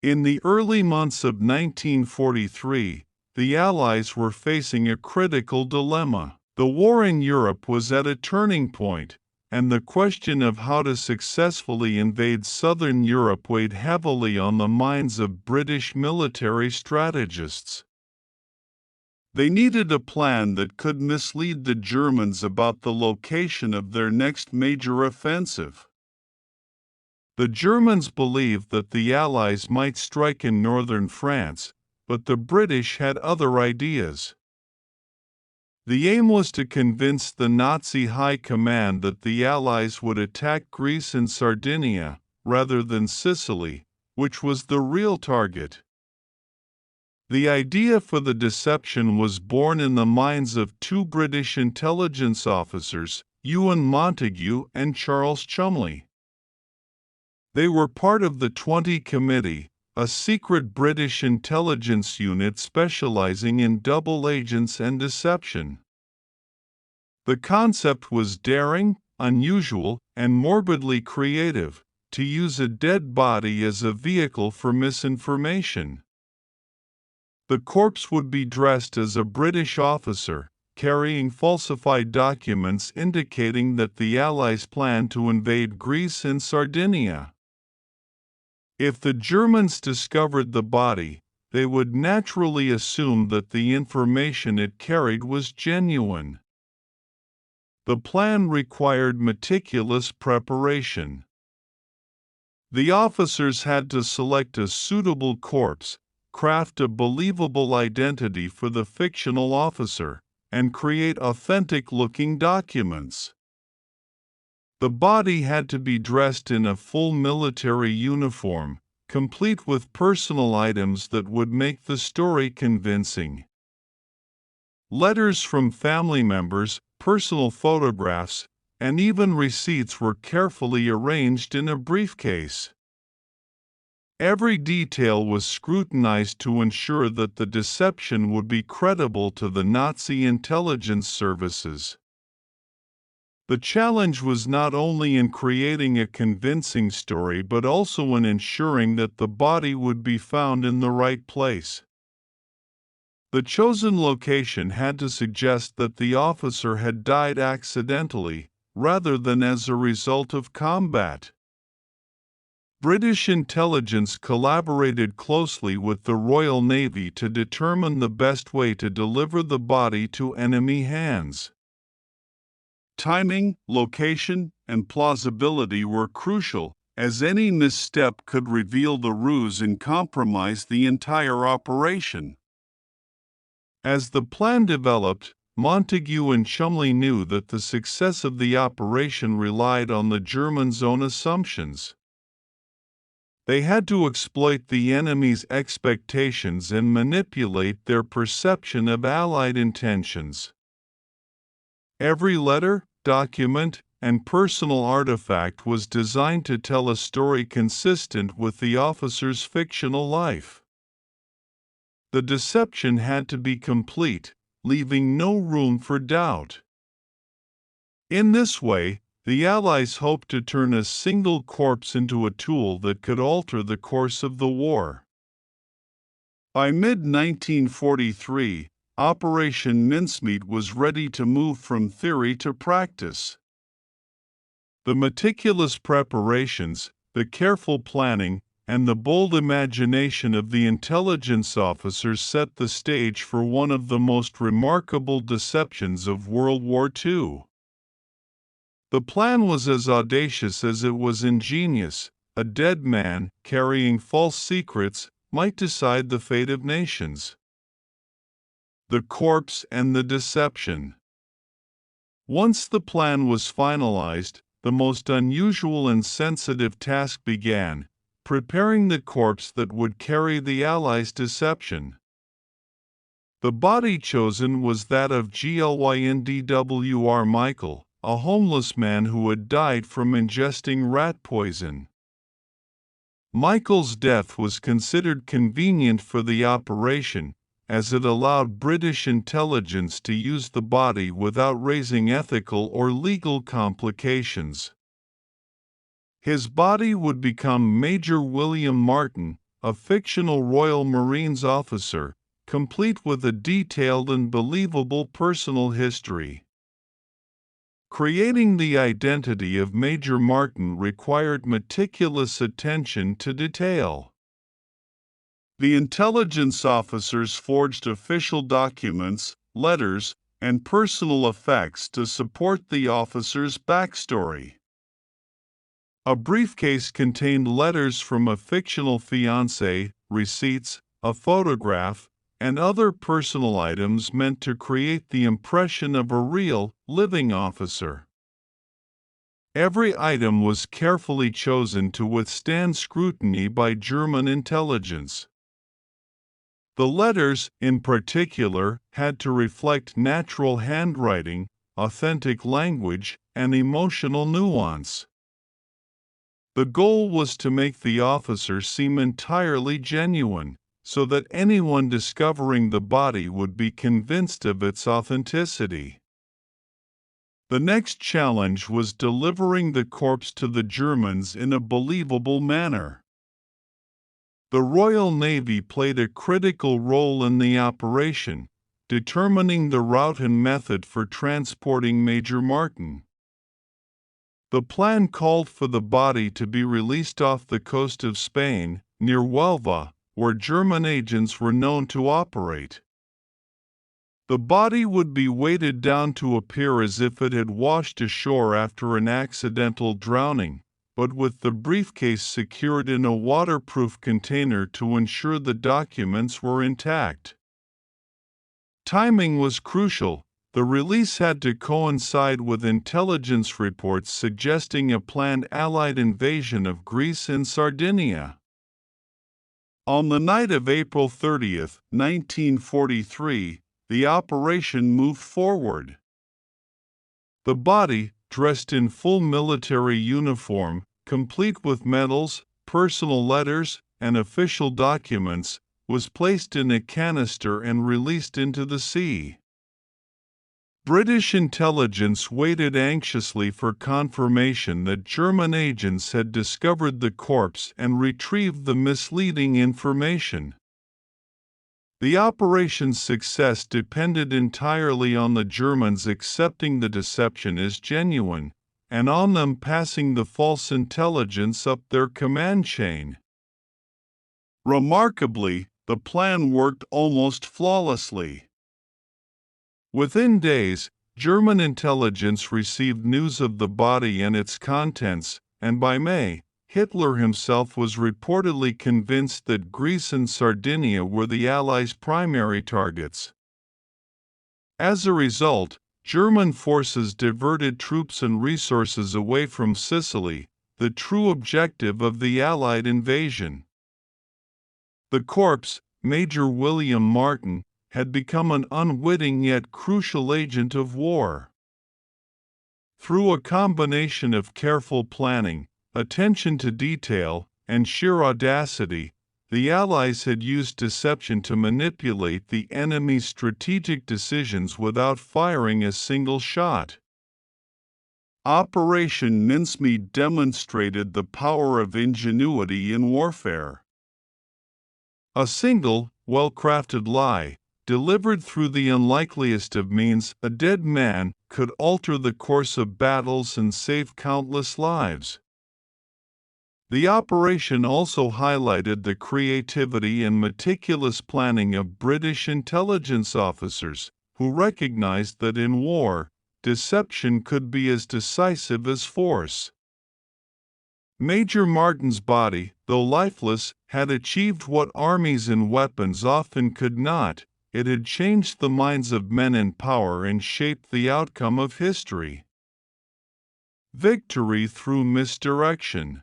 In the early months of 1943, the Allies were facing a critical dilemma. The war in Europe was at a turning point, and the question of how to successfully invade southern Europe weighed heavily on the minds of British military strategists. They needed a plan that could mislead the Germans about the location of their next major offensive. The Germans believed that the Allies might strike in northern France, but the British had other ideas. The aim was to convince the Nazi high command that the Allies would attack Greece and Sardinia, rather than Sicily, which was the real target. The idea for the deception was born in the minds of two British intelligence officers, Ewan Montagu and Charles Chumley. They were part of the 20 Committee, a secret British intelligence unit specializing in double agents and deception. The concept was daring, unusual, and morbidly creative, to use a dead body as a vehicle for misinformation. The corpse would be dressed as a British officer, carrying falsified documents indicating that the Allies planned to invade Greece and Sardinia. If the Germans discovered the body, they would naturally assume that the information it carried was genuine. The plan required meticulous preparation. The officers had to select a suitable corpse, craft a believable identity for the fictional officer, and create authentic-looking documents. The body had to be dressed in a full military uniform, complete with personal items that would make the story convincing. Letters from family members, personal photographs, and even receipts were carefully arranged in a briefcase. Every detail was scrutinized to ensure that the deception would be credible to the Nazi intelligence services. The challenge was not only in creating a convincing story but also in ensuring that the body would be found in the right place. The chosen location had to suggest that the officer had died accidentally, rather than as a result of combat. British intelligence collaborated closely with the Royal Navy to determine the best way to deliver the body to enemy hands. Timing, location, and plausibility were crucial, as any misstep could reveal the ruse and compromise the entire operation. As the plan developed, Montagu and Chumley knew that the success of the operation relied on the Germans' own assumptions. They had to exploit the enemy's expectations and manipulate their perception of Allied intentions. Every letter, document, and personal artifact was designed to tell a story consistent with the officer's fictional life. The deception had to be complete, leaving no room for doubt. In this way, the Allies hoped to turn a single corpse into a tool that could alter the course of the war. By mid-1943, Operation Mincemeat was ready to move from theory to practice. The meticulous preparations, the careful planning, and the bold imagination of the intelligence officers set the stage for one of the most remarkable deceptions of World War II. The plan was as audacious as it was ingenious. A dead man, carrying false secrets, might decide the fate of nations. The corpse and the deception. Once the plan was finalized, the most unusual and sensitive task began: preparing the corpse that would carry the Allies' deception. The body chosen was that of Glynndwr Michael, a homeless man who had died from ingesting rat poison. Michael's death was considered convenient for the operation, as it allowed British intelligence to use the body without raising ethical or legal complications. His body would become Major William Martin, a fictional Royal Marines officer, complete with a detailed and believable personal history. Creating the identity of Major Martin required meticulous attention to detail. The intelligence officers forged official documents, letters, and personal effects to support the officer's backstory. A briefcase contained letters from a fictional fiancé, receipts, a photograph, and other personal items meant to create the impression of a real, living officer. Every item was carefully chosen to withstand scrutiny by German intelligence. The letters, in particular, had to reflect natural handwriting, authentic language, and emotional nuance. The goal was to make the officer seem entirely genuine, so that anyone discovering the body would be convinced of its authenticity. The next challenge was delivering the corpse to the Germans in a believable manner. The Royal Navy played a critical role in the operation, determining the route and method for transporting Major Martin. The plan called for the body to be released off the coast of Spain, near Huelva, where German agents were known to operate. The body would be weighted down to appear as if it had washed ashore after an accidental drowning, but with the briefcase secured in a waterproof container to ensure the documents were intact. Timing was crucial. The release had to coincide with intelligence reports suggesting a planned Allied invasion of Greece and Sardinia. On the night of April 30, 1943, the operation moved forward. The body, dressed in full military uniform, complete with medals, personal letters, and official documents, was placed in a canister and released into the sea. British intelligence waited anxiously for confirmation that German agents had discovered the corpse and retrieved the misleading information. The operation's success depended entirely on the Germans accepting the deception as genuine, and on them passing the false intelligence up their command chain. Remarkably, the plan worked almost flawlessly. Within days, German intelligence received news of the body and its contents, and by May, Hitler himself was reportedly convinced that Greece and Sardinia were the Allies' primary targets. As a result, German forces diverted troops and resources away from Sicily, the true objective of the Allied invasion. The corpse, Major William Martin, had become an unwitting yet crucial agent of war. Through a combination of careful planning, attention to detail, and sheer audacity, the Allies had used deception to manipulate the enemy's strategic decisions without firing a single shot. Operation Mincemeat demonstrated the power of ingenuity in warfare. A single, well-crafted lie, delivered through the unlikeliest of means, a dead man, could alter the course of battles and save countless lives. The operation also highlighted the creativity and meticulous planning of British intelligence officers, who recognized that in war, deception could be as decisive as force. Major Martin's body, though lifeless, had achieved what armies and weapons often could not. It had changed the minds of men in power and shaped the outcome of history. Victory through misdirection.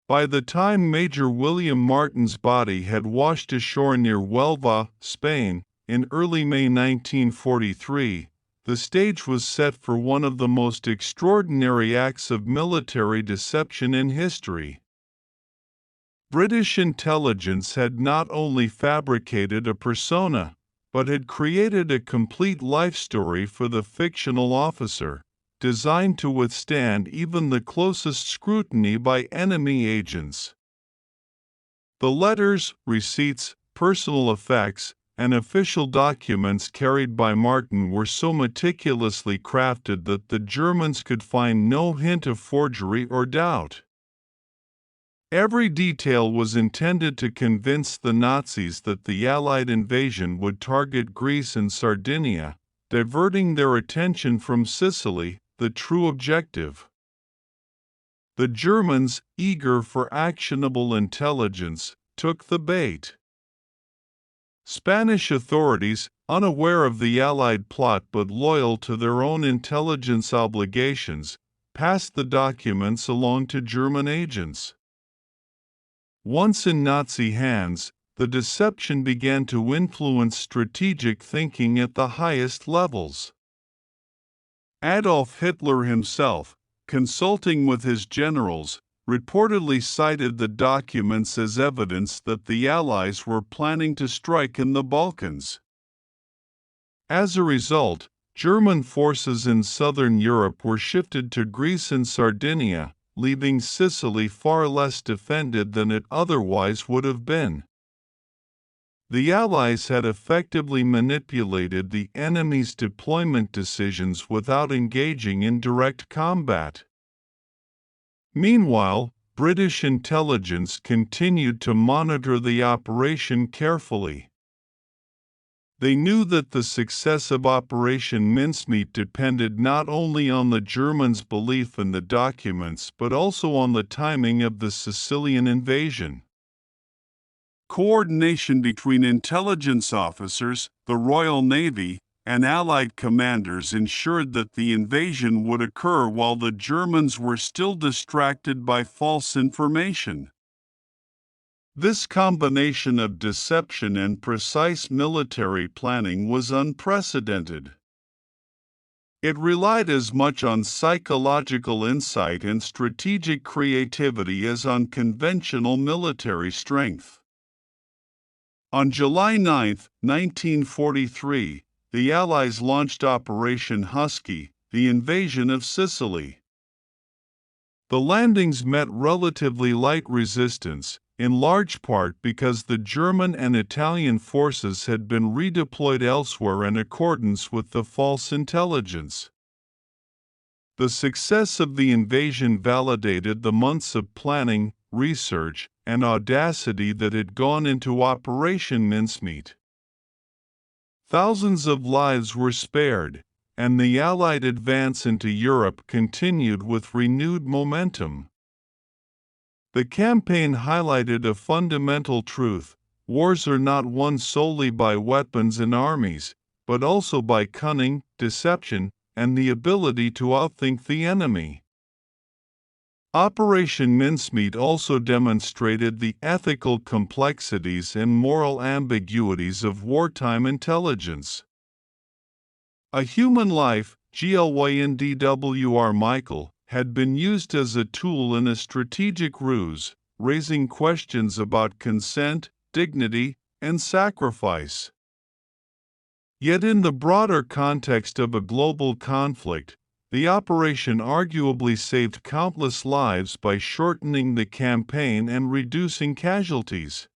By the time Major William Martin's body had washed ashore near Huelva, Spain, in early May 1943, the stage was set for one of the most extraordinary acts of military deception in history. British intelligence had not only fabricated a persona, but had created a complete life story for the fictional officer, designed to withstand even the closest scrutiny by enemy agents. The letters, receipts, personal effects, and official documents carried by Martin were so meticulously crafted that the Germans could find no hint of forgery or doubt. Every detail was intended to convince the Nazis that the Allied invasion would target Greece and Sardinia, diverting their attention from Sicily, the true objective. The Germans, eager for actionable intelligence, took the bait. Spanish authorities, unaware of the Allied plot but loyal to their own intelligence obligations, passed the documents along to German agents. Once in Nazi hands, the deception began to influence strategic thinking at the highest levels. Adolf Hitler himself, consulting with his generals, reportedly cited the documents as evidence that the Allies were planning to strike in the Balkans. As a result, German forces in southern Europe were shifted to Greece and Sardinia, leaving Sicily far less defended than it otherwise would have been. The Allies had effectively manipulated the enemy's deployment decisions without engaging in direct combat. Meanwhile, British intelligence continued to monitor the operation carefully. They knew that the success of Operation Mincemeat depended not only on the Germans' belief in the documents but also on the timing of the Sicilian invasion. Coordination between intelligence officers, the Royal Navy, and Allied commanders ensured that the invasion would occur while the Germans were still distracted by false information. This combination of deception and precise military planning was unprecedented. It relied as much on psychological insight and strategic creativity as on conventional military strength. On July 9, 1943, the Allies launched Operation Husky, the invasion of Sicily. The landings met relatively light resistance, in large part because the German and Italian forces had been redeployed elsewhere in accordance with the false intelligence. The success of the invasion validated the months of planning, research, and audacity that had gone into Operation Mincemeat. Thousands of lives were spared, and the Allied advance into Europe continued with renewed momentum. The campaign highlighted a fundamental truth: wars are not won solely by weapons and armies, but also by cunning, deception, and the ability to outthink the enemy. Operation Mincemeat also demonstrated the ethical complexities and moral ambiguities of wartime intelligence. A human life, Glynndwr Michael, had been used as a tool in a strategic ruse, raising questions about consent, dignity, and sacrifice. Yet in the broader context of a global conflict, the operation arguably saved countless lives by shortening the campaign and reducing casualties.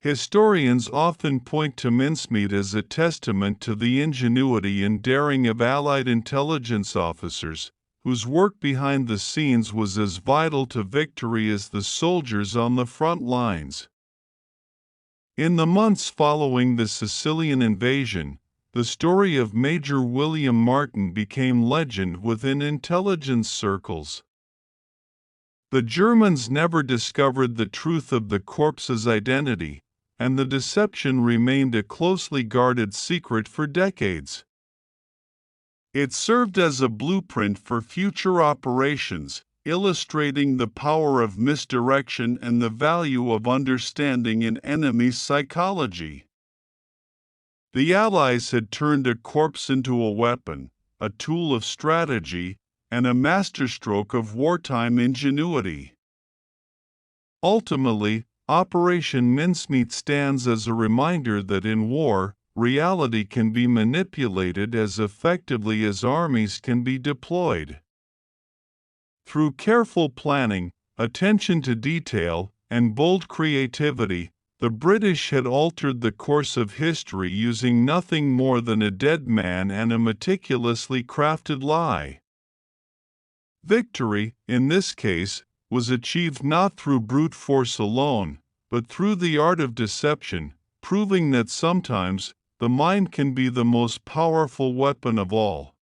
Historians often point to Mincemeat as a testament to the ingenuity and daring of Allied intelligence officers, whose work behind the scenes was as vital to victory as the soldiers on the front lines. In the months following the Sicilian invasion, the story of Major William Martin became legend within intelligence circles. The Germans never discovered the truth of the corpse's identity, and the deception remained a closely guarded secret for decades. It served as a blueprint for future operations, illustrating the power of misdirection and the value of understanding an enemy's psychology. The Allies had turned a corpse into a weapon, a tool of strategy, and a masterstroke of wartime ingenuity. Ultimately, Operation Mincemeat stands as a reminder that in war, reality can be manipulated as effectively as armies can be deployed. Through careful planning, attention to detail, and bold creativity, the British had altered the course of history using nothing more than a dead man and a meticulously crafted lie. Victory, in this case, was achieved not through brute force alone, but through the art of deception, proving that sometimes the mind can be the most powerful weapon of all.